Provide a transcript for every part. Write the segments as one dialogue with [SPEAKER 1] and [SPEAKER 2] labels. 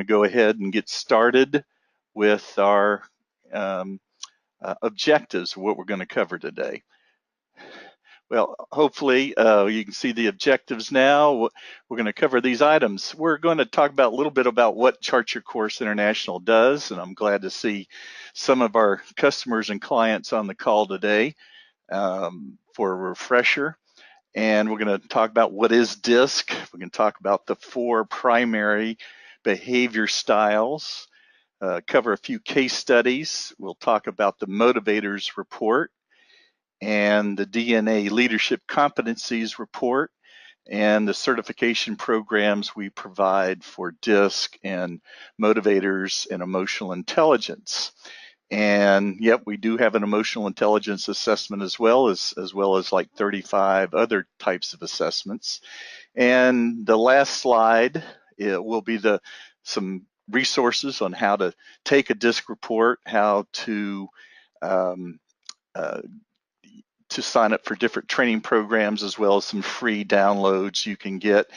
[SPEAKER 1] go ahead and get started with our objectives, what we're going to cover today. Well, hopefully you can see the objectives now. We're going to cover these items. We're going to talk about a little bit about what Chart Your Course International does, and I'm glad to see some of our customers and clients on the call today for a refresher. And we're going to talk about what is DISC. We're going to talk about the 4 primary behavior styles, cover a few case studies. We'll talk about the motivators report and the DNA leadership competencies report and the certification programs we provide for DISC and motivators and emotional intelligence. And yep, we do have an emotional intelligence assessment as well as like 35 other types of assessments. And the last slide will be some resources on how to take a DISC report, how to sign up for different training programs, as well as some free downloads you can get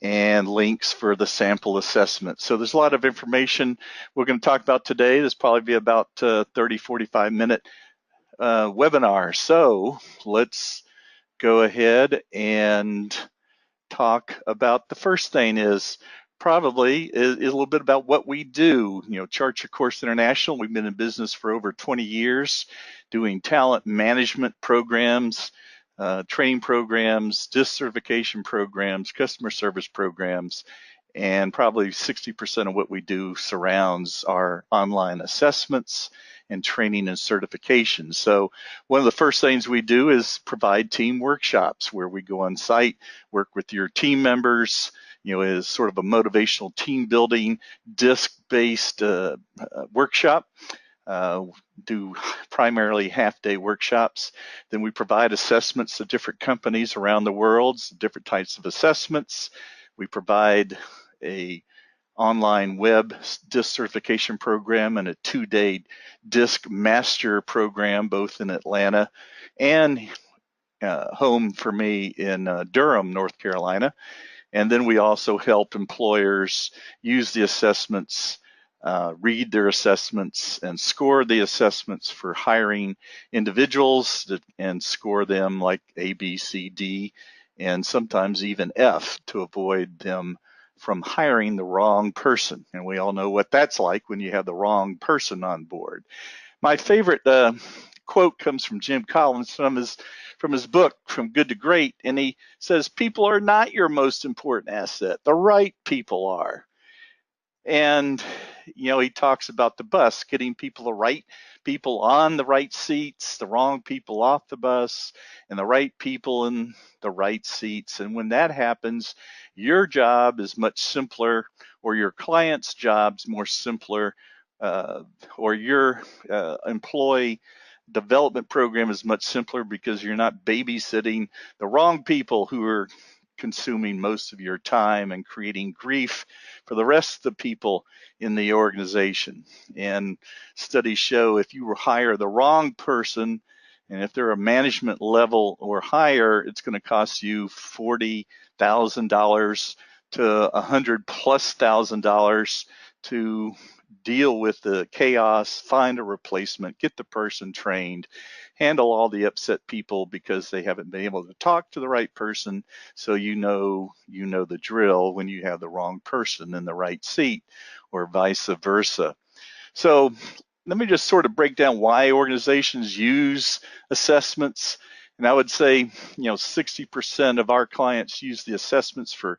[SPEAKER 1] and links for the sample assessment. So there's a lot of information we're going to talk about today. This will probably be about 30, 45 minute webinar. So let's go ahead and talk about the first thing is a little bit about what we do. Chart Your Course International, we've been in business for over 20 years doing talent management programs, training programs, DISC certification programs, customer service programs, and probably 60% of what we do surrounds our online assessments and training and certification. So one of the first things we do is provide team workshops where we go on site, work with your team members, as sort of a motivational team building DISC-based workshop. Do primarily half-day workshops. Then we provide assessments to different companies around the world, different types of assessments. We provide a online web DISC certification program and a 2-day DISC master program, both in Atlanta and home for me in Durham, North Carolina. And then we also help employers use the assessments, read their assessments, and score the assessments for hiring individuals and score them like A, B, C, D, and sometimes even F to avoid them from hiring the wrong person. And we all know what that's like when you have the wrong person on board. My favorite quote comes from Jim Collins from his book, From Good to Great, and he says, people are not your most important asset. The right people are. And, he talks about the bus, getting the right people on the right seats, the wrong people off the bus, and the right people in the right seats. And when that happens, your job is much simpler, or your client's job's more simpler, or your employee development program is much simpler because you're not babysitting the wrong people who are consuming most of your time and creating grief for the rest of the people in the organization. And studies show if you hire the wrong person, and if they're a management level or higher, it's going to cost you $40,000 to $100,000+ to deal with the chaos, find a replacement, get the person trained, handle all the upset people because they haven't been able to talk to the right person. So you know the drill when you have the wrong person in the right seat, or vice versa. So let me just sort of break down why organizations use assessments. And I would say, 60% of our clients use the assessments for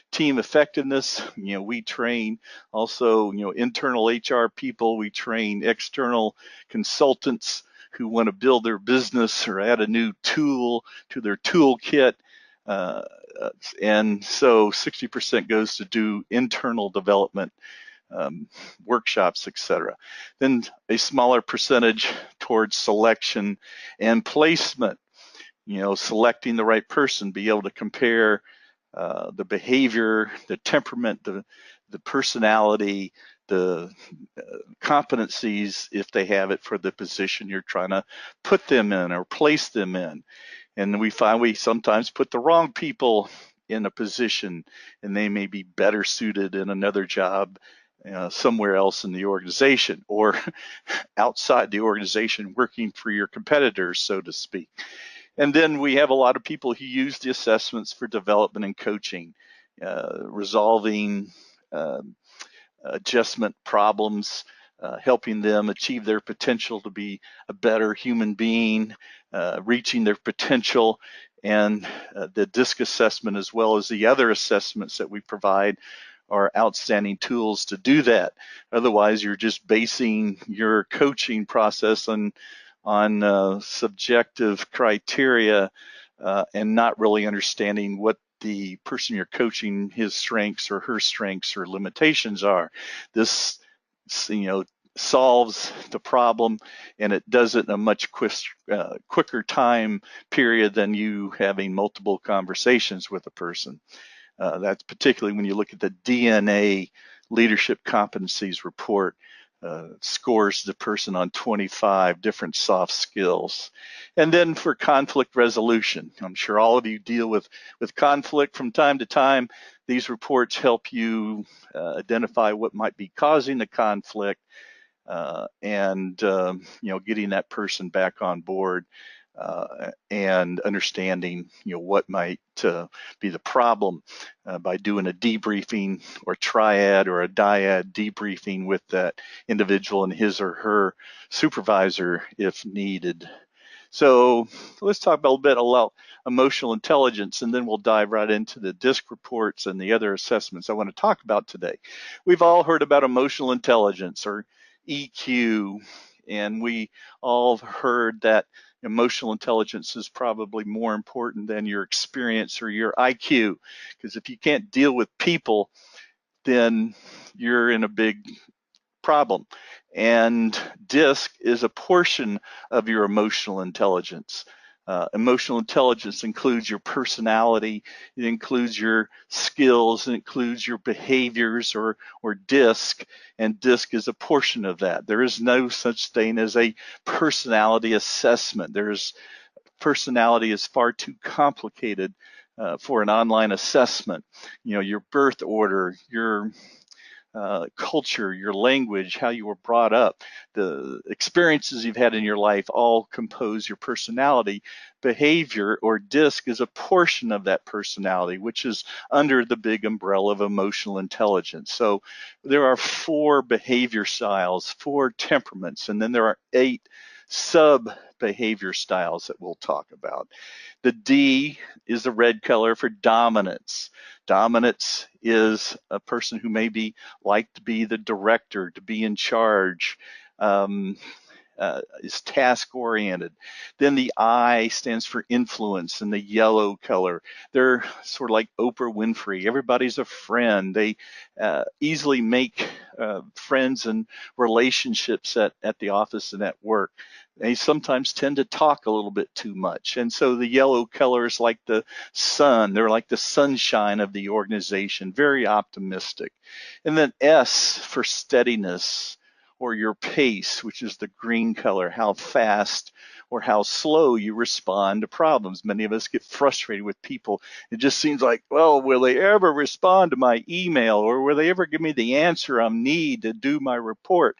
[SPEAKER 1] team effectiveness. We train also, internal HR people. We train external consultants who want to build their business or add a new tool to their toolkit. And so 60% goes to do internal development, workshops, etc. Then a smaller percentage towards selection and placement, selecting the right person, be able to compare the behavior, the temperament, the personality, the competencies, if they have it, for the position you're trying to put them in or place them in. And we find we sometimes put the wrong people in a position, and they may be better suited in another job somewhere else in the organization, or outside the organization working for your competitors, so to speak. And then we have a lot of people who use the assessments for development and coaching, resolving adjustment problems, helping them achieve their potential to be a better human being, reaching their potential. And the DISC assessment, as well as the other assessments that we provide, are outstanding tools to do that. Otherwise, you're just basing your coaching process on subjective criteria and not really understanding what the person you're coaching, his strengths or her strengths or limitations are. This, solves the problem, and it does it in a much quicker time period than you having multiple conversations with a person. That's particularly when you look at the DNA leadership competencies report. Scores the person on 25 different soft skills. And then for conflict resolution, I'm sure all of you deal with conflict from time to time. These reports help you identify what might be causing the conflict, and getting that person back on board, and understanding what might be the problem by doing a debriefing or triad or a dyad debriefing with that individual and his or her supervisor if needed. So let's talk a little bit about emotional intelligence, and then we'll dive right into the DISC reports and the other assessments I want to talk about today. We've all heard about emotional intelligence, or EQ, and we all have heard that emotional intelligence is probably more important than your experience or your IQ, because if you can't deal with people, then you're in a big problem. And DISC is a portion of your emotional intelligence. Emotional intelligence includes your personality, it includes your skills, it includes your behaviors, or DISC, and DISC is a portion of that. There is no such thing as a personality assessment. Personality is far too complicated for an online assessment. Your birth order, your culture, your language, how you were brought up, the experiences you've had in your life all compose your personality. Behavior, or DISC, is a portion of that personality, which is under the big umbrella of emotional intelligence. So there are 4 behavior styles, 4 temperaments, and then there are 8 sub-behavior styles that we'll talk about. The D is the red color for dominance. Dominance is a person who maybe like to be the director, to be in charge, is task-oriented. Then the I stands for influence, in the yellow color. They're sort of like Oprah Winfrey. Everybody's a friend. They easily make friends and relationships at the office and at work. They sometimes tend to talk a little bit too much. And so the yellow color is like the sun. They're like the sunshine of the organization, very optimistic. And then S for steadiness, or your pace, which is the green color, how fast or how slow you respond to problems. Many of us get frustrated with people. It just seems like, well, will they ever respond to my email, or will they ever give me the answer I need to do my report?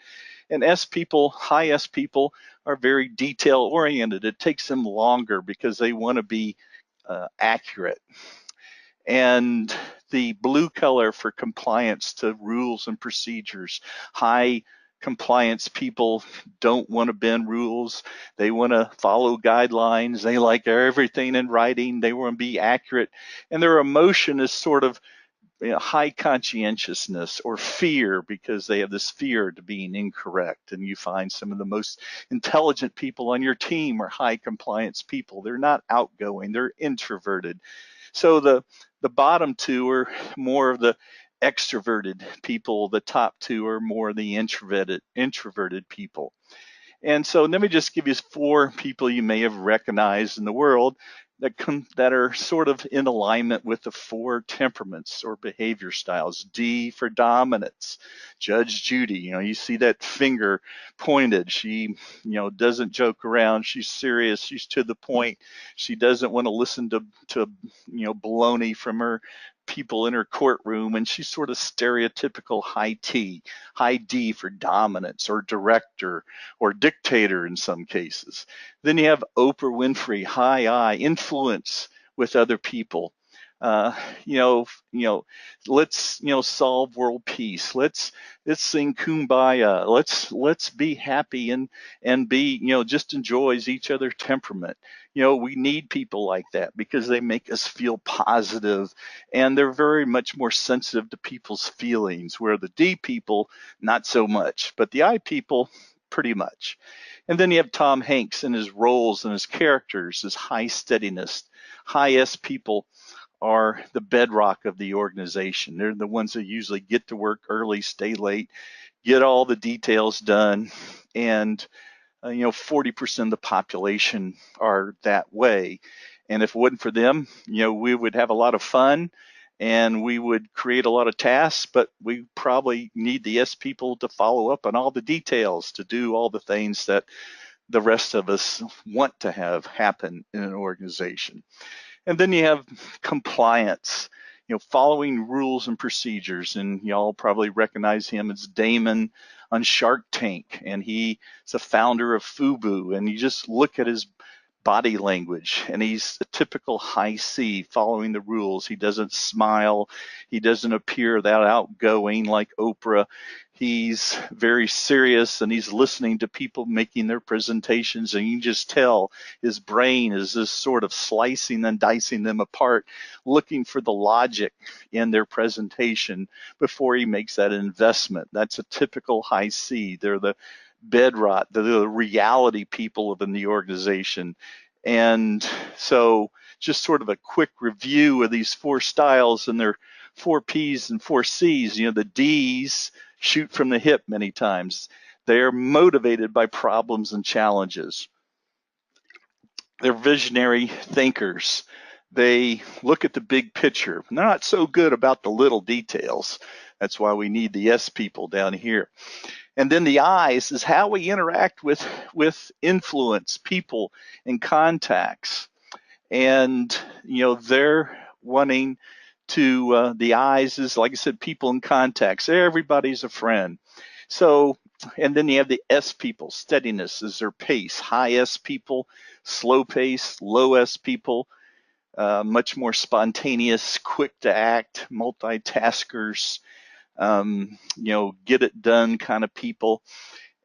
[SPEAKER 1] And S people, high S people, are very detail oriented. It takes them longer because they want to be accurate. And the blue color for compliance to rules and procedures. High compliance people don't want to bend rules. They want to follow guidelines. They like everything in writing. They want to be accurate. And their emotion is sort of high conscientiousness or fear, because they have this fear to being incorrect. And you find some of the most intelligent people on your team are high compliance people. They're not outgoing. They're introverted. So the bottom 2 are more of the extroverted people. The top 2 are more the introverted people. And so let me just give you 4 people you may have recognized in the world that are sort of in alignment with the 4 temperaments or behavior styles. D for dominance. Judge Judy, you see that finger pointed. She, doesn't joke around. She's serious. She's to the point. She doesn't want to listen to baloney from her people in her courtroom, and she's sort of stereotypical high D for dominance or director or dictator in some cases. Then you have Oprah Winfrey, high I, influence with other people. Uh, let's solve world peace. Let's sing kumbaya. Let's be happy and be just enjoys each other's temperament. We need people like that because they make us feel positive, and they're very much more sensitive to people's feelings. Where the D people, not so much, but the I people, pretty much. And then you have Tom Hanks and his roles and his characters, his high steadiness. High S people are the bedrock of the organization. They're the ones that usually get to work early, stay late, get all the details done, and 40% of the population are that way. And if it wasn't for them, we would have a lot of fun and we would create a lot of tasks, but we probably need the S people to follow up on all the details, to do all the things that the rest of us want to have happen in an organization. And then you have compliance, following rules and procedures. And y'all probably recognize him as Damon on Shark Tank. And he's the founder of FUBU. And you just look at his body language, and he's a typical high C, following the rules. He doesn't smile. He doesn't appear that outgoing like Oprah. He's very serious, and he's listening to people making their presentations, and you can just tell his brain is just sort of slicing and dicing them apart, looking for the logic in their presentation before he makes that investment. That's a typical high C. They're the bedrock, the reality people within the organization. And so just sort of a quick review of these four styles and their 4 P's and 4 C's. The D's shoot from the hip many times. They're motivated by problems and challenges. They're visionary thinkers. They look at the big picture. They're not so good about the little details. That's why we need the S people down here. And then the I's is how we interact with influence, people, and contacts. And, they're wanting to, the I's is, like I said, people and contacts. Everybody's a friend. So, and then you have the S people. Steadiness is their pace. High S people, slow pace. Low S people, much more spontaneous, quick to act, multitaskers. Get it done kind of people.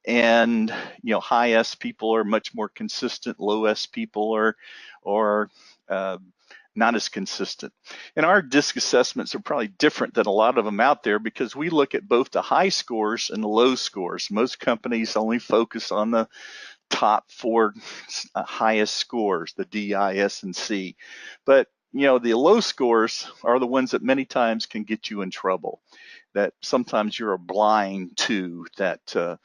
[SPEAKER 1] And, high S people are much more consistent. Low S people are not as consistent. And our DISC assessments are probably different than a lot of them out there because we look at both the high scores and the low scores. Most companies only focus on the top 4 highest scores, the D, I, S, and C. But, the low scores are the ones that many times can get you in trouble, that sometimes you're blind to, that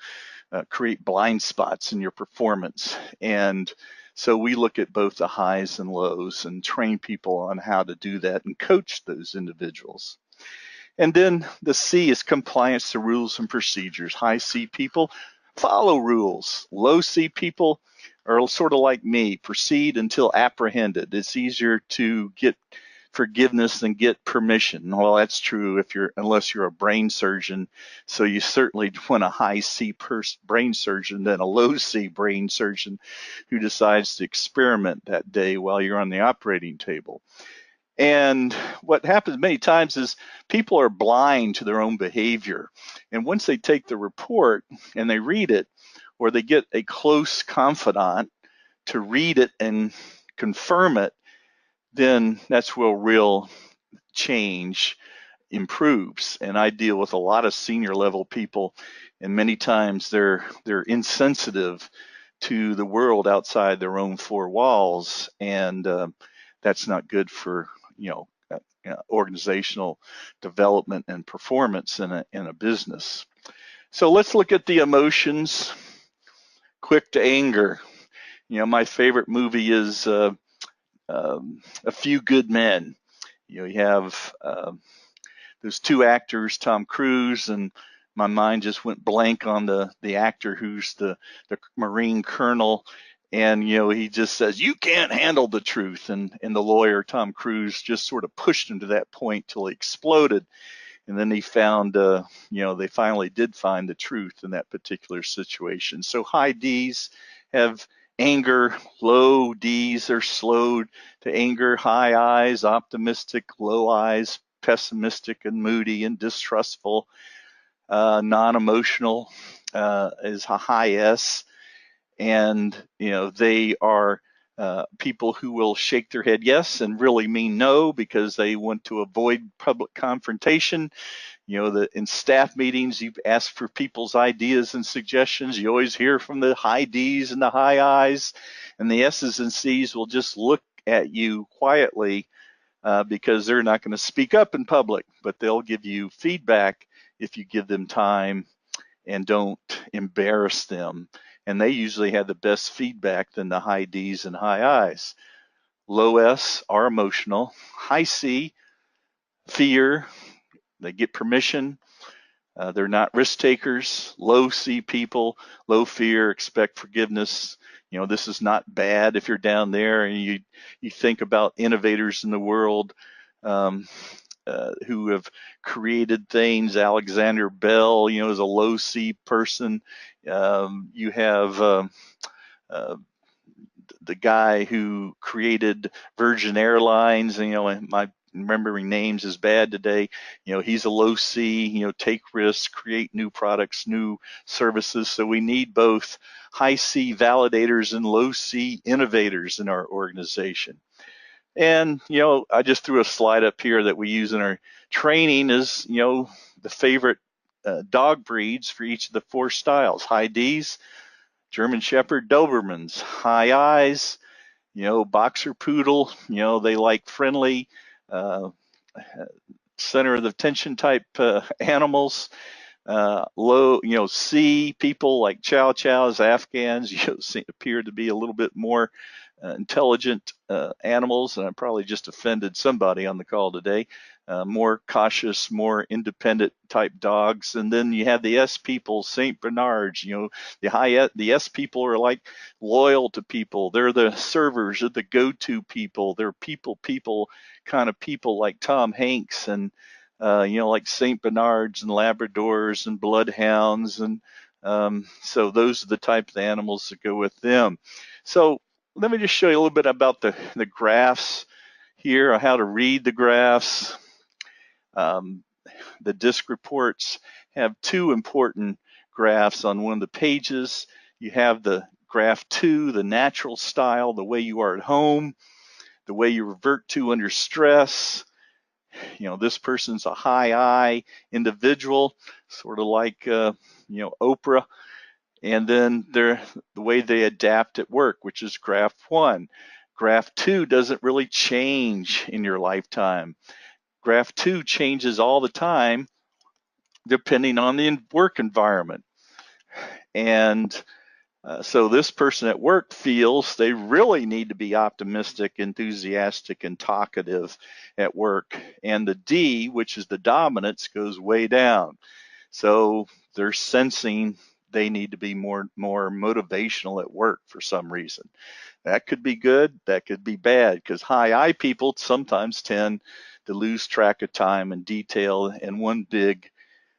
[SPEAKER 1] create blind spots in your performance. And so we look at both the highs and lows and train people on how to do that and coach those individuals. And then the C is compliance to rules and procedures. High C people follow rules. Low C people are sort of like me, proceed until apprehended. It's easier to get forgiveness than get permission. Well, that's true unless you're a brain surgeon. So you certainly want a high C brain surgeon than a low C brain surgeon who decides to experiment that day while you're on the operating table. And what happens many times is people are blind to their own behavior. And once they take the report and they read it, or they get a close confidant to read it and confirm it, then that's where real change improves. And I deal with a lot of senior level people, and many times they're insensitive to the world outside their own 4 walls, and that's not good for organizational development and performance in a business. So let's look at the emotions. Quick to anger. My favorite movie is A Few Good Men. You have those 2 actors, Tom Cruise, and my mind just went blank on the actor who's the Marine colonel, And, he just says, you can't handle the truth. And the lawyer, Tom Cruise, just sort of pushed him to that point till he exploded. And then he found, they finally did find the truth in that particular situation. So high D's have anger, low D's are slowed to anger, high I's, optimistic, low I's, pessimistic and moody and distrustful. Non-emotional is a high S. And, they are people who will shake their head yes and really mean no because they want to avoid public confrontation. That in staff meetings, you ask for people's ideas and suggestions. You always hear from the high D's and the high I's, and the S's and C's will just look at you quietly because they're not going to speak up in public, but they'll give you feedback if you give them time and don't embarrass them. And they usually have the best feedback than the high D's and high I's. Low S are emotional. High C, fear. They get permission. They're not risk takers. Low C people, low fear, expect forgiveness. This is not bad if you're down there and you think about innovators in the world who have created things. Alexander Bell, is a low C person. You have the guy who created Virgin Airlines, and my remembering names is bad today. He's a low C, take risks, create new products, new services. So we need both high C validators and low C innovators in our organization. And, I just threw a slide up here that we use in our training is, the favorite dog breeds for each of the 4 styles. High D's, German Shepherd, Dobermans. High I's, Boxer Poodle, they like friendly, center of the attention type animals. Low, C people like Chow Chows, Afghans, appear to be a little bit more intelligent animals, and I probably just offended somebody on the call today. More cautious, more independent type dogs. And then you have the S people, Saint Bernards. The S people are like loyal to people. They're the servers, they're the go-to people. They're people kind of people like Tom Hanks and like Saint Bernards and Labradors and Bloodhounds. And so those are the type of animals that go with them. So let me just show you a little bit about the graphs here, how to read the graphs. The disc reports have 2 important graphs on one of the pages. You have the graph 2, the natural style, the way you are at home, the way you revert to under stress. This person's a high I individual, sort of like, Oprah. And then the way they adapt at work, which is graph 1. Graph 2 doesn't really change in your lifetime. Graph 2 changes all the time depending on the work environment. And so this person at work feels they really need to be optimistic, enthusiastic, and talkative at work. And the D, which is the dominance, goes way down. So they're sensing they need to be more motivational at work for some reason. That could be good, that could be bad, because high I people sometimes tend to lose track of time and detail. And one big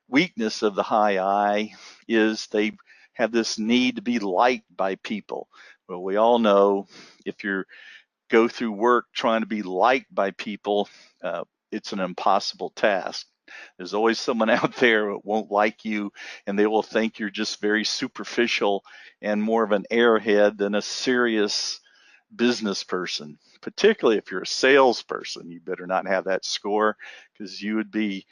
[SPEAKER 1] weakness of the high I is they have this need to be liked by people. Well, we all know if you go through work trying to be liked by people, it's an impossible task. There's always someone out there that won't like you, and they will think you're just very superficial and more of an airhead than a serious business person. Particularly if you're a salesperson, you better not have that score, because you would be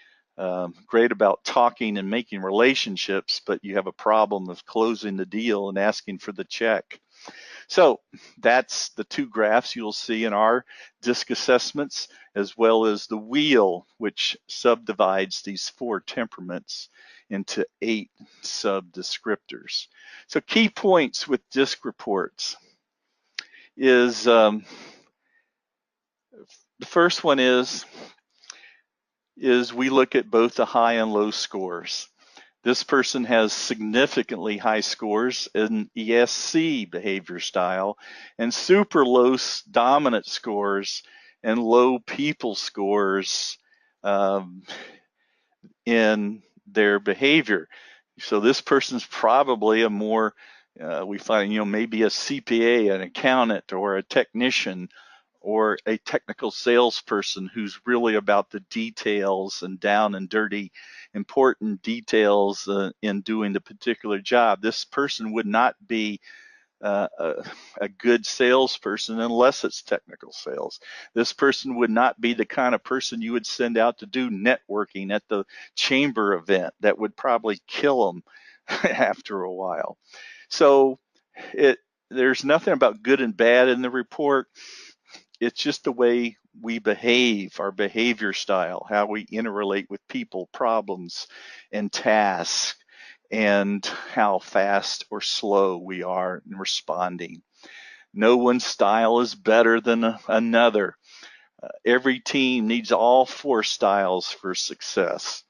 [SPEAKER 1] great about talking and making relationships, but you have a problem of closing the deal and asking for the check. So that's the 2 graphs you'll see in our DISC assessments, as well as the wheel, which subdivides these 4 temperaments into 8 sub-descriptors. So key points with DISC reports is the first one is we look at both the high and low scores. This person has significantly high scores in ESC behavior style and super low dominant scores and low people scores in their behavior. So this person's probably a more, we find, maybe a CPA, an accountant, or a technician, or a technical salesperson who's really about the details and down and dirty, important details in doing the particular job. This person would not be a good salesperson unless it's technical sales. This person would not be the kind of person you would send out to do networking at the chamber event. That would probably kill them after a while. So there's nothing about good and bad in the report. It's just the way we behave, our behavior style, how we interrelate with people, problems, and tasks, and how fast or slow we are in responding. No one style is better than another. Every team needs all 4 styles for success.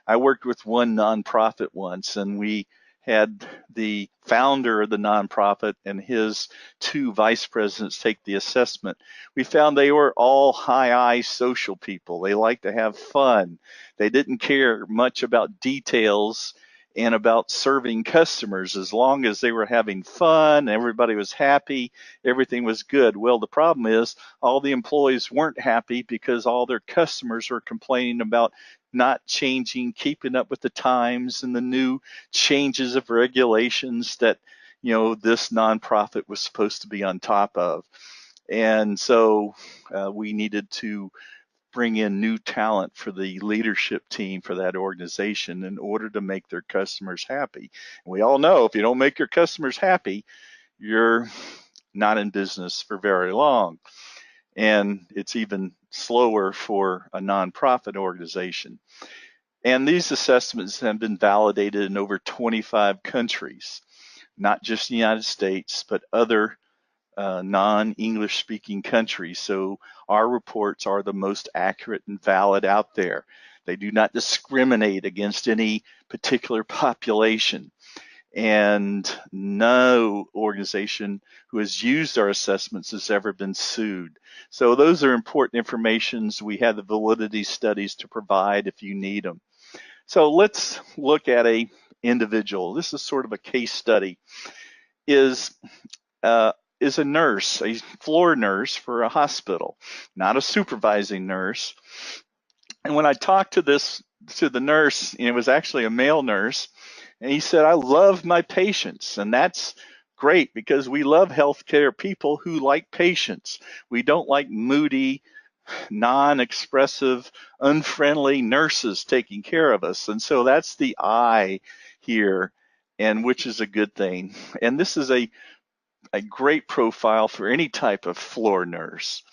[SPEAKER 1] I worked with one nonprofit once, and we had the founder of the nonprofit and his 2 vice presidents take the assessment. We found they were all high-I social people. They liked to have fun. They didn't care much about details and about serving customers. As long as they were having fun, everybody was happy, everything was good. Well, the problem is all the employees weren't happy because all their customers were complaining about not changing, keeping up with the times and the new changes of regulations that, this nonprofit was supposed to be on top of. And so we needed to bring in new talent for the leadership team for that organization in order to make their customers happy. And we all know if you don't make your customers happy, you're not in business for very long. And it's even slower for a nonprofit organization. And these assessments have been validated in over 25 countries, not just the United States, but other non-English speaking countries. So our reports are the most accurate and valid out there. They do not discriminate against any particular population. And no organization who has used our assessments has ever been sued. So those are important informations. We have the validity studies to provide if you need them. So let's look at a individual. This is sort of a case study. Is a nurse, a floor nurse for a hospital, not a supervising nurse. And when I talked to the nurse, it was actually a male nurse, and he said, I love my patients. And that's great because we love healthcare people who like patients. We don't like moody, non-expressive, unfriendly nurses taking care of us. And so that's the I here, and which is a good thing. And this is a great profile for any type of floor nurse.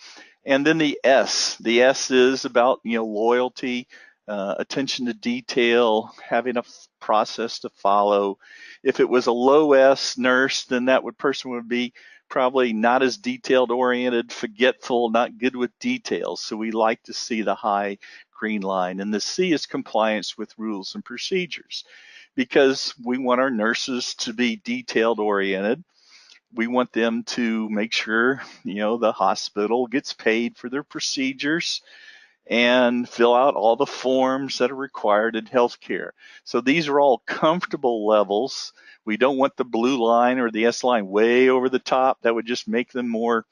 [SPEAKER 1] And then the S is about, loyalty, attention to detail, having a process to follow. If it was a low S nurse, then that person would be probably not as detailed oriented, forgetful, not good with details. So we like to see the high green line. And the C is compliance with rules and procedures, because we want our nurses to be detailed oriented. We want them to make sure, the hospital gets paid for their procedures and fill out all the forms that are required in healthcare. So these are all comfortable levels. We don't want the blue line or the S line way over the top. That would just make them more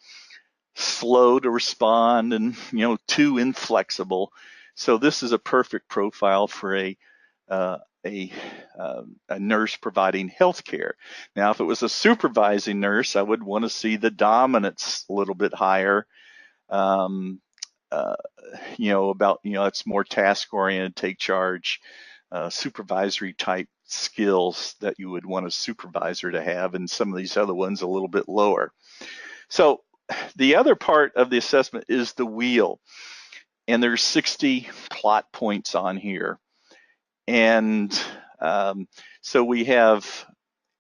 [SPEAKER 1] slow to respond and, too inflexible. So this is a perfect profile for a nurse providing health care. Now, if it was a supervising nurse, I would want to see the dominance a little bit higher. It's more task oriented, take charge, supervisory type skills that you would want a supervisor to have, and some of these other ones a little bit lower. So the other part of the assessment is the wheel, and there's 60 plot points on here. And so we have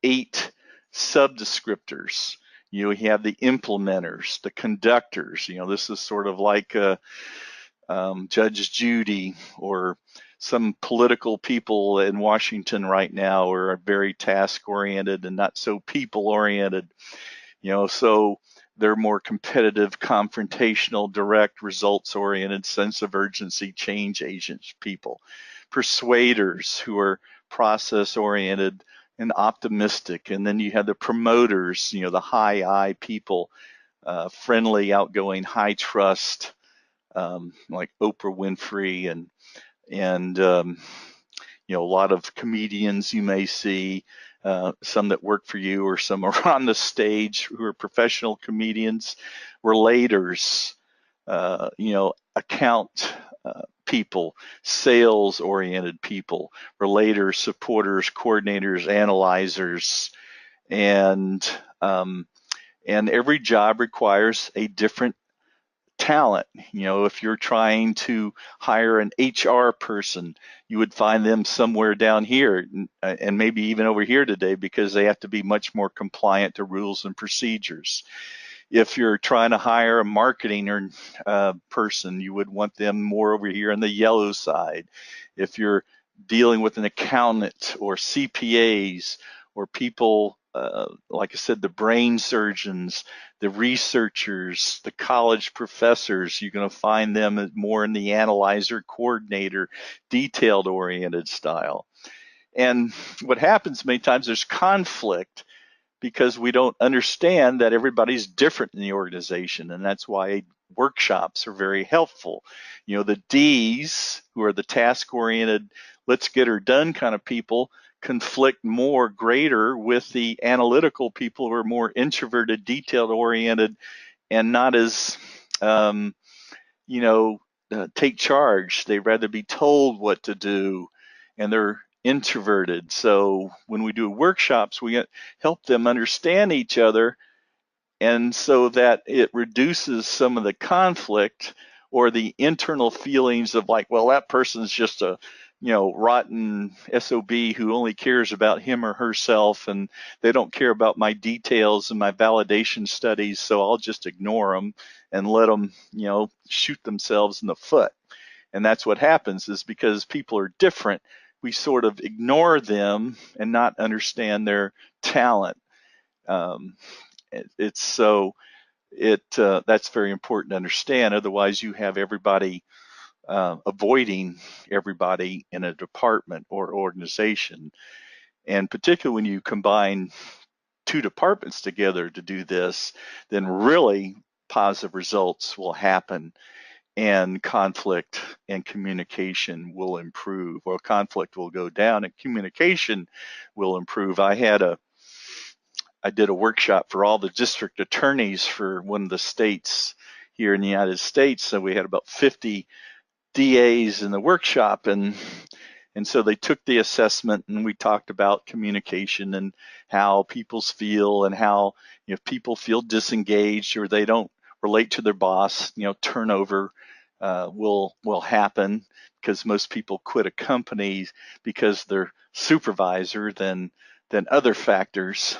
[SPEAKER 1] 8 sub-descriptors. We have the implementers, the conductors. This is sort of like Judge Judy or some political people in Washington right now are very task-oriented and not so people-oriented. So they're more competitive, confrontational, direct, results-oriented, sense of urgency, change agents people. Persuaders, who are process-oriented and optimistic. And then you have the promoters, the high I people, friendly, outgoing, high trust, like Oprah Winfrey and a lot of comedians you may see, some that work for you or some are on the stage who are professional comedians. Relators, account people, sales-oriented people, relators, supporters, coordinators, analyzers, and every job requires a different talent. If you're trying to hire an HR person, you would find them somewhere down here and maybe even over here today, because they have to be much more compliant to rules and procedures. If you're trying to hire a marketing or person, you would want them more over here on the yellow side. If you're dealing with an accountant or CPAs or people, like I said, the brain surgeons, the researchers, the college professors, you're going to find them more in the analyzer, coordinator, detailed oriented style. And what happens many times, there's conflict because we don't understand that everybody's different in the organization. And that's why workshops are very helpful. The D's, who are the task oriented, let's get her done kind of people, conflict greater with the analytical people who are more introverted, detailed oriented, and not as, take charge. They'd rather be told what to do, and they're introverted. So when we do workshops, we help them understand each other, and so that it reduces some of the conflict or the internal feelings of like, well, that person's just a rotten SOB who only cares about him or herself, and they don't care about my details and my validation studies, so I'll just ignore them and let them, shoot themselves in the foot. And that's what happens, is because people are different, we sort of ignore them and not understand their talent. That's very important to understand. Otherwise, you have everybody avoiding everybody in a department or organization. And particularly when you combine two departments together to do this, then really positive results will happen, and conflict and communication will improve, or conflict will go down and communication will improve. I did a workshop for all the district attorneys for one of the states here in the United States. So we had about 50 DAs in the workshop, and so they took the assessment, and we talked about communication and how people feel, and how if people feel disengaged or they don't relate to their boss, turnover will happen, because most people quit a company because they're supervisor than other factors.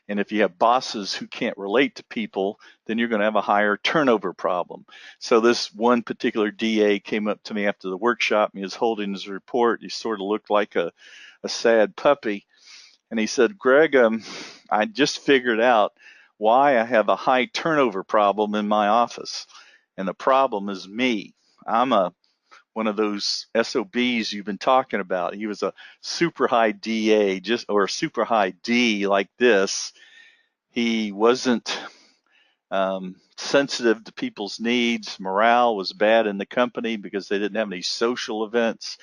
[SPEAKER 1] And if you have bosses who can't relate to people, then you're going to have a higher turnover problem. So this one particular DA came up to me after the workshop, and he was holding his report. He sort of looked like a sad puppy. And he said, Greg, I just figured out why I have a high turnover problem in my office. And the problem is me. I'm one of those SOBs you've been talking about. He was a super high DA, or a super high D like this. He wasn't sensitive to people's needs. Morale was bad in the company because they didn't have any social events.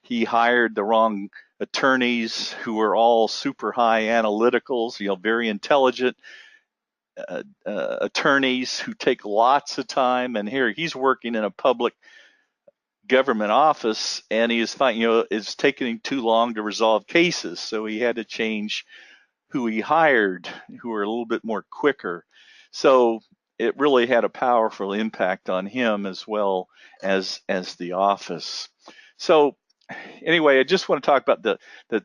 [SPEAKER 1] He hired the wrong attorneys who were all super high analyticals, very intelligent attorneys who take lots of time. And here he's working in a public government office, and he is finding, it's taking him too long to resolve cases. So he had to change who he hired, who were a little bit more quicker. So it really had a powerful impact on him as well as the office. So anyway, I just want to talk about the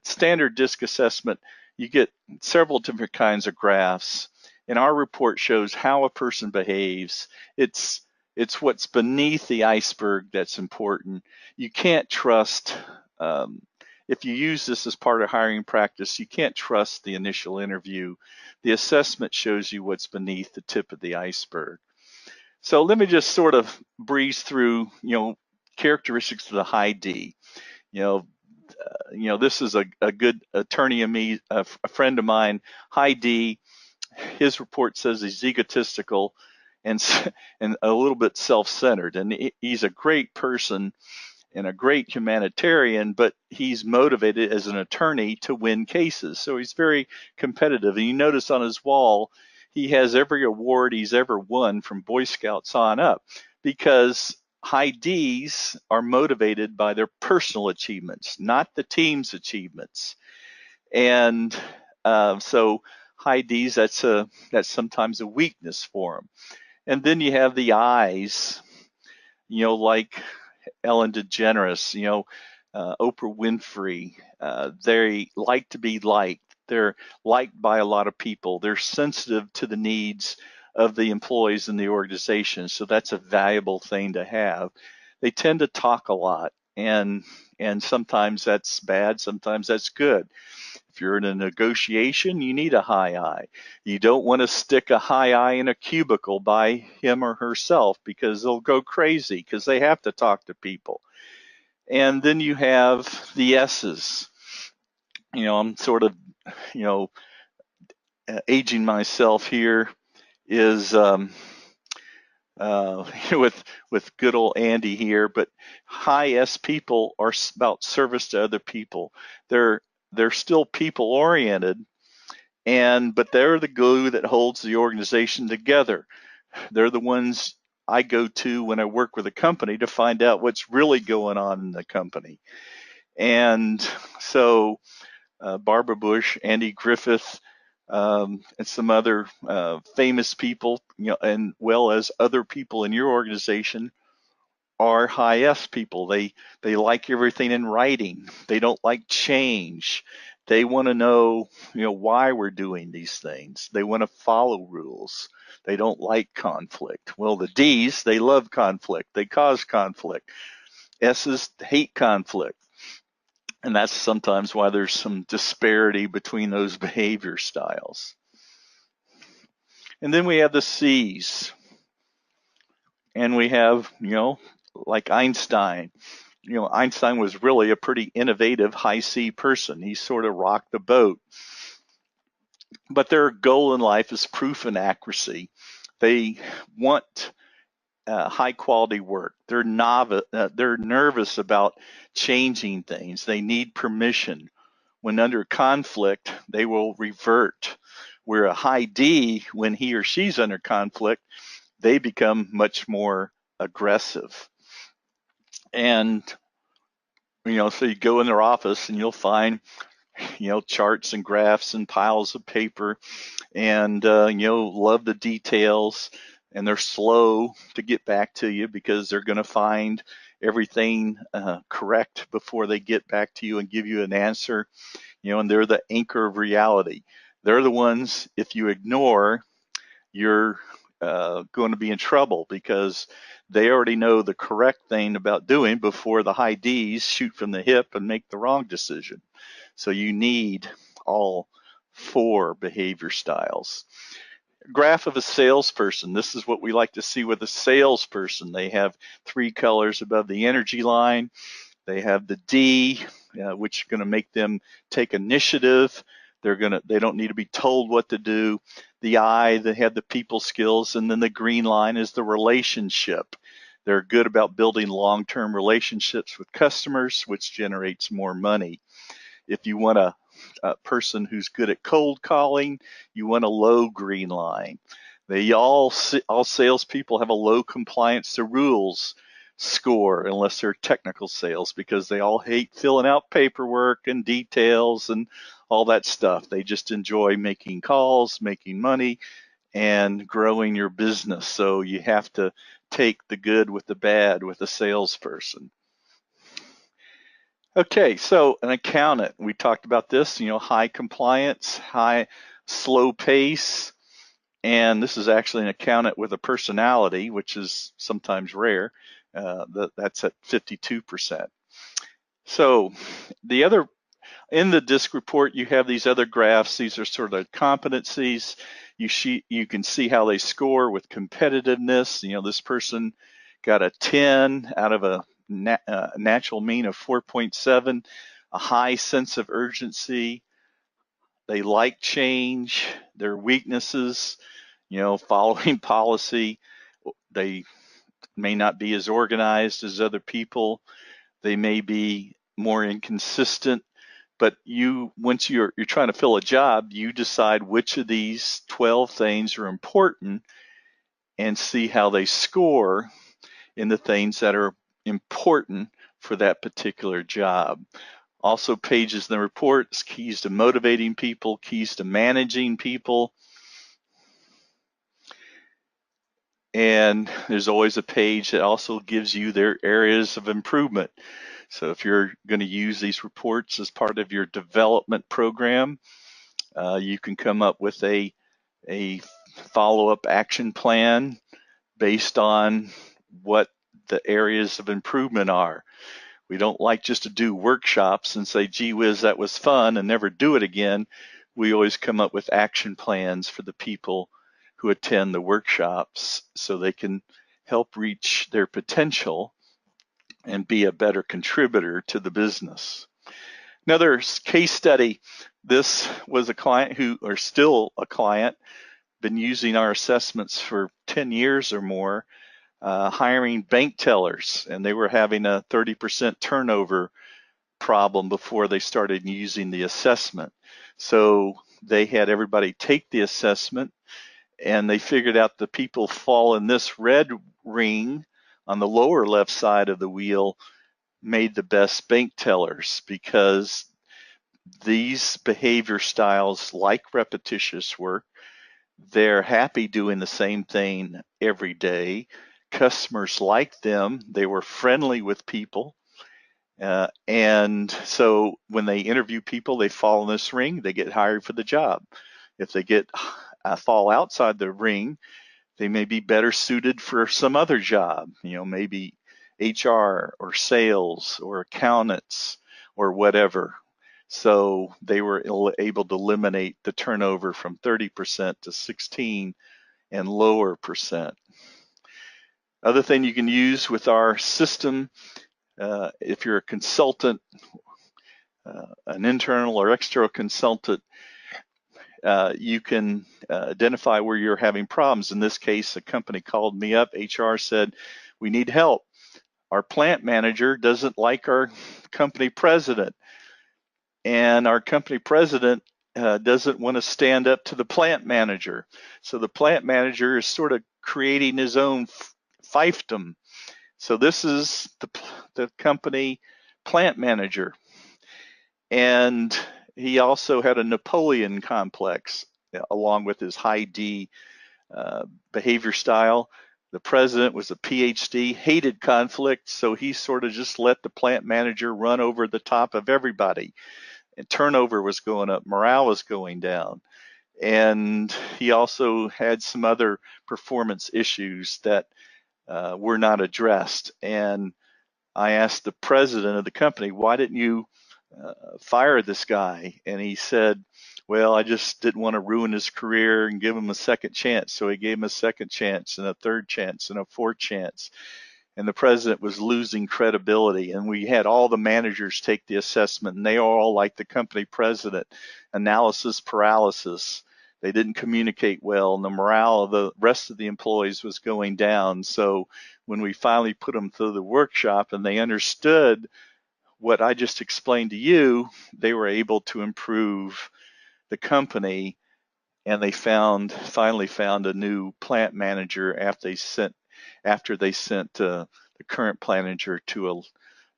[SPEAKER 1] standard DISC assessment. You get several different kinds of graphs, and our report shows how a person behaves. It's It's what's beneath the iceberg that's important. You can't trust, if you use this as part of hiring practice, you can't trust the initial interview. The assessment shows you what's beneath the tip of the iceberg. So let me just sort of breeze through, characteristics of the high D. This is a good attorney of me, a friend of mine, high D. His report says he's egotistical and a little bit self-centered, and he's a great person and a great humanitarian, but he's motivated as an attorney to win cases. So he's very competitive. And you notice on his wall, he has every award he's ever won from Boy Scouts on up, because high Ds are motivated by their personal achievements, not the team's achievements. And so high Ds, that's sometimes a weakness for them. And then you have the I's, like Ellen DeGeneres, Oprah Winfrey. They like to be liked. They're liked by a lot of people. They're sensitive to the needs of the employees in the organization, so that's a valuable thing to have. They tend to talk a lot, and sometimes that's bad, sometimes that's good. If you're in a negotiation, you need a high I. You don't want to stick a high I in a cubicle by him or herself, because they'll go crazy because they have to talk to people. And then you have the S's. I'm sort of, aging myself here, is with good old Andy here, but high S people are about service to other people. They're still people oriented, but they're the glue that holds the organization together. They're the ones I go to when I work with a company to find out what's really going on in the company. And so Barbara Bush, Andy Griffith, and some other famous people, and well as other people in your organization, are high S people. They like everything in writing. They don't like change. They want to know, why we're doing these things. They want to follow rules. They don't like conflict. Well, the D's, they love conflict. They cause conflict. S's hate conflict. And that's sometimes why there's some disparity between those behavior styles. And then we have the C's. And we have, like Einstein. Einstein was really a pretty innovative high C person. He sort of rocked the boat. But their goal in life is proof and accuracy. They want high quality work. They're nervous about changing things. They need permission. When under conflict, they will revert. Where a high D, when he or she's under conflict, they become much more aggressive. And, so you go in their office and you'll find, charts and graphs and piles of paper, and, love the details, and they're slow to get back to you because they're going to find everything correct before they get back to you and give you an answer, and they're the anchor of reality. They're the ones, if you ignore, you're going to be in trouble, because they already know the correct thing about doing before the high D's shoot from the hip and make the wrong decision. So you need all 4 behavior styles. Graph of a salesperson. This is what we like to see with a salesperson. They have 3 colors above the energy line. They have the D, which is going to make them take initiative. They don't need to be told what to do. The I, they have the people skills, and then the green line is the relationship. They're good about building long-term relationships with customers, which generates more money. If you want a person who's good at cold calling, you want a low green line. All salespeople have a low compliance to rules score, unless they're technical sales, because they all hate filling out paperwork and details and all that stuff. They just enjoy making calls, making money, and growing your business. So you have to take the good with the bad with a salesperson. Okay, so an accountant, we talked about this, high compliance, high slow pace. And this is actually an accountant with a personality, which is sometimes rare. That's at 52%. So in the DISC report, you have these other graphs. These are sort of competencies. You can see how they score with competitiveness. This person got a 10 out of a natural mean of 4.7, a high sense of urgency. They like change. Their weaknesses, following policy. They may not be as organized as other people. They may be more inconsistent. But once you're trying to fill a job, you decide which of these 12 things are important and see how they score in the things that are important for that particular job. Also, pages in the reports, keys to motivating people, keys to managing people. And there's always a page that also gives you their areas of improvement. So if you're going to use these reports as part of your development program, you can come up with a follow-up action plan based on what the areas of improvement are. We don't like just to do workshops and say, gee whiz, that was fun, and never do it again. We always come up with action plans for the people who attend the workshops so they can help reach their potential and be a better contributor to the business. Another case study, this was a client or still a client, been using our assessments for 10 years or more, hiring bank tellers, and they were having a 30% turnover problem before they started using the assessment. So they had everybody take the assessment, and they figured out the people fall in this red ring on the lower left side of the wheel made the best bank tellers, because these behavior styles like repetitious work. They're happy doing the same thing every day. Customers liked them. They were friendly with people. And so when they interview people, they fall in this ring, they get hired for the job. If they fall outside the ring, they may be better suited for some other job, maybe HR or sales or accountants or whatever. So they were able to eliminate the turnover from 30% to 16 and lower percent. Other thing you can use with our system, if you're a consultant, an internal or external consultant, you can identify where you're having problems. In this case, a company called me up. HR said, we need help. Our plant manager doesn't like our company president, and our company president doesn't want to stand up to the plant manager. So the plant manager is sort of creating his own fiefdom. So this is the company plant manager. And he also had a Napoleon complex along with his high D behavior style. The president was a PhD, hated conflict, so he sort of just let the plant manager run over the top of everybody. And turnover was going up, morale was going down. And he also had some other performance issues that were not addressed. And I asked the president of the company, why didn't you fire this guy? And he said, well, I just didn't want to ruin his career and give him a second chance. So he gave him a second chance and a third chance and a fourth chance. And the president was losing credibility. And we had all the managers take the assessment, and they all, like the company president, analysis paralysis. They didn't communicate well, and the morale of the rest of the employees was going down. So when we finally put them through the workshop and they understood what I just explained to you, they were able to improve the company, and they finally found a new plant manager after they sent the current plant manager to a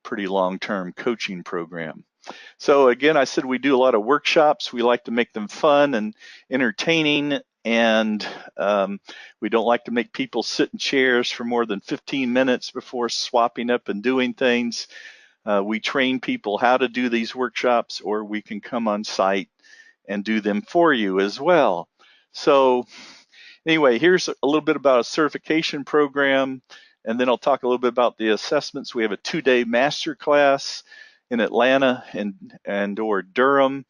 [SPEAKER 1] pretty long-term coaching program. So again, I said we do a lot of workshops. We like to make them fun and entertaining, and we don't like to make people sit in chairs for more than 15 minutes before swapping up and doing things. We train people how to do these workshops, or we can come on site and do them for you as well. So Anyway, here's a little bit about a certification program, and then I'll talk a little bit about the assessments. We have a 2-day master class in Atlanta and or Durham,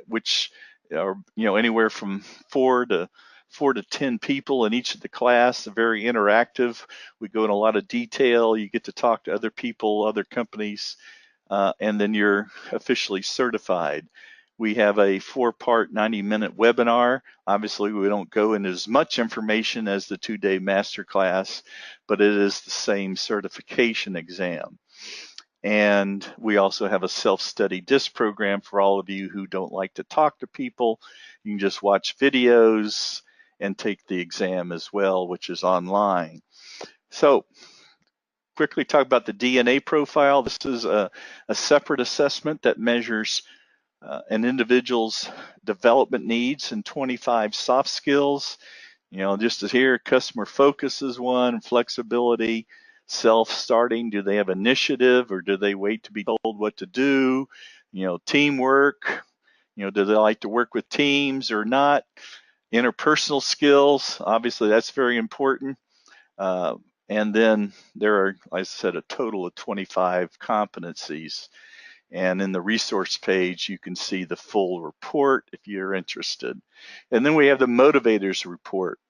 [SPEAKER 1] which are anywhere from 4 to 10 people in each of the class. They're very interactive. We go in a lot of detail. You get to talk to other people, other companies, and then you're officially certified. We have a 4-part 90-minute webinar. Obviously, we don't go into as much information as the 2-day masterclass, but it is the same certification exam. And we also have a self-study disc program for all of you who don't like to talk to people. You can just watch videos and take the exam as well, which is online. So quickly talk about the DNA profile. This is a separate assessment that measures an individual's development needs and 25 soft skills. Just as here, customer focus is one, flexibility, self-starting, do they have initiative or do they wait to be told what to do? Teamwork, do they like to work with teams or not? Interpersonal skills, obviously that's very important. And then there are, like I said, a total of 25 competencies. And in the resource page, you can see the full report if you're interested. And then we have the motivators report,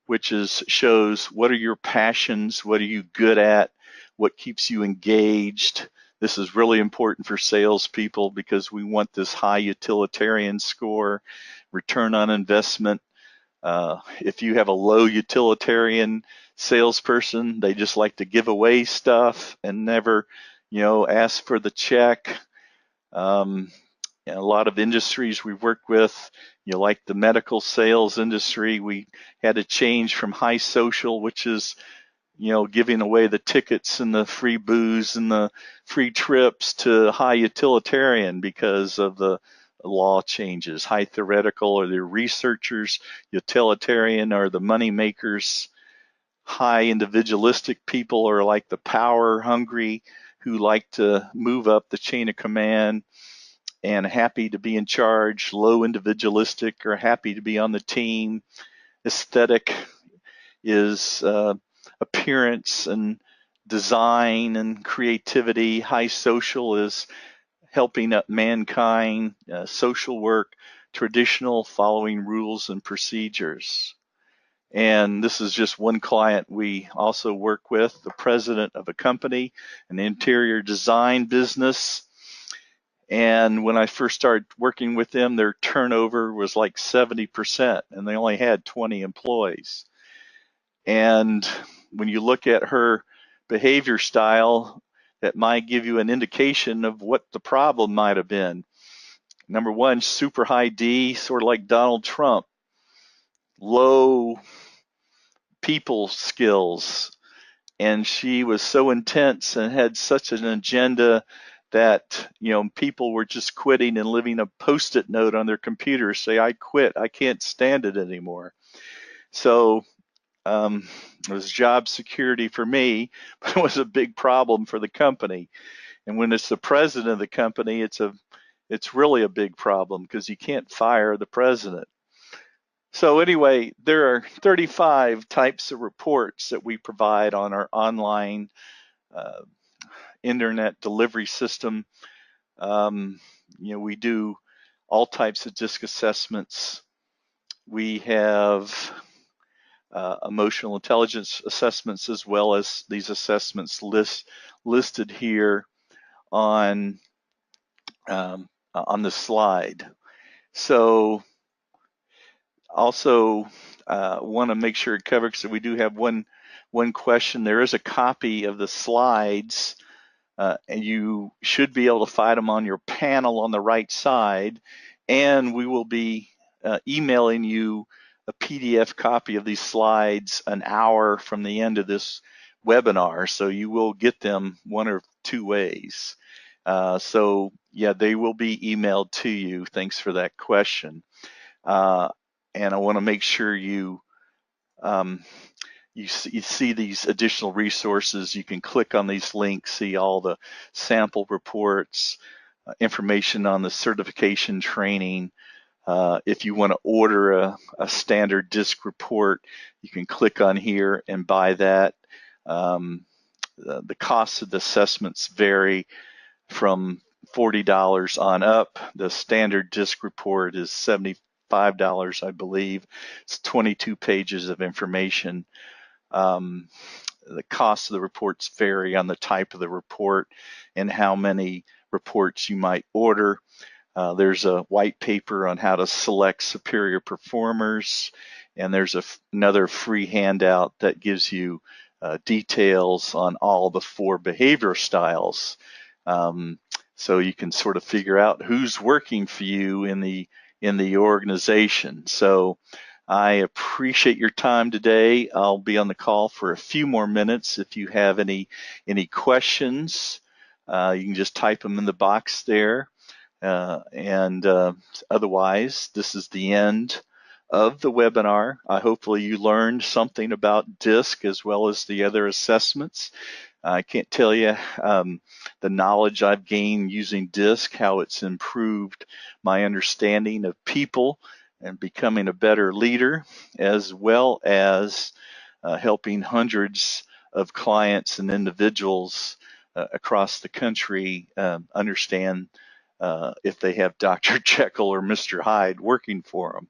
[SPEAKER 1] which shows what are your passions, what are you good at, what keeps you engaged. This is really important for salespeople because we want this high utilitarian score, return on investment. If you have a low utilitarian salesperson, they just like to give away stuff and never, ask for the check. A lot of industries we work with, like the medical sales industry, we had to change from high social, which is, giving away the tickets and the free booze and the free trips, to high utilitarian because of the law changes. High theoretical are the researchers, utilitarian are the money makers. High individualistic people are like the power hungry who like to move up the chain of command and happy to be in charge. Low individualistic are happy to be on the team. Aesthetic is appearance and design and creativity. High social is helping up mankind, social work. Traditional, following rules and procedures. And this is just one client we also work with, the president of a company, an interior design business. And when I first started working with them, their turnover was like 70%, and they only had 20 employees. And when you look at her behavior style, that might give you an indication of what the problem might have been. Number one, super high D, sort of like Donald Trump. Low people skills. And she was so intense and had such an agenda that, people were just quitting and leaving a Post-it note on their computer, say, I quit, I can't stand it anymore. So it was job security for me, but it was a big problem for the company. And when it's the president of the company, it's really a big problem because you can't fire the president. So anyway, there are 35 types of reports that we provide on our online internet delivery system. We do all types of DISC assessments. We have emotional intelligence assessments, as well as these assessments listed here on the slide. So also want to make sure it covers, so we do have one question. There is a copy of the slides, and you should be able to find them on your panel on the right side, and we will be emailing you a PDF copy of these slides an hour from the end of this webinar, so you will get them one or two ways. So yeah, they will be emailed to you. Thanks for that question. And I want to make sure you see these additional resources. You can click on these links, see all the sample reports, information on the certification training, If you want to order a standard DISC report, you can click on here and buy that. The costs of the assessments vary from $40 on up. The standard DISC report is $75, I believe. It's 22 pages of information. The cost of the reports vary on the type of the report and how many reports you might order. There's a white paper on how to select superior performers, and there's another free handout that gives you details on all the 4 behavior styles. So you can sort of figure out who's working for you in the organization. So I appreciate your time today. I'll be on the call for a few more minutes. If you have any questions, you can just type them in the box there. Otherwise, this is the end of the webinar. Hopefully you learned something about DISC as well as the other assessments. I can't tell you the knowledge I've gained using DISC, how it's improved my understanding of people and becoming a better leader, as well as helping hundreds of clients and individuals across the country understand if they have Dr. Jekyll or Mr. Hyde working for them.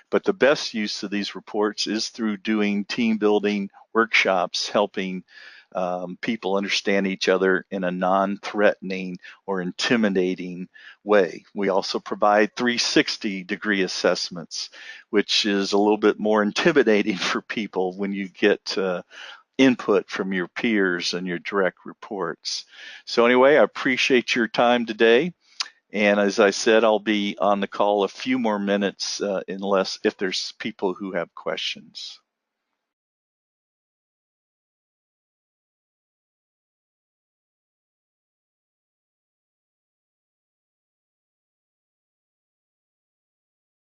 [SPEAKER 1] But the best use of these reports is through doing team building workshops, helping people understand each other in a non-threatening or intimidating way. We also provide 360-degree assessments, which is a little bit more intimidating for people when you get input from your peers and your direct reports. So anyway, I appreciate your time today. And as I said, I'll be on the call a few more minutes if there's people who have questions.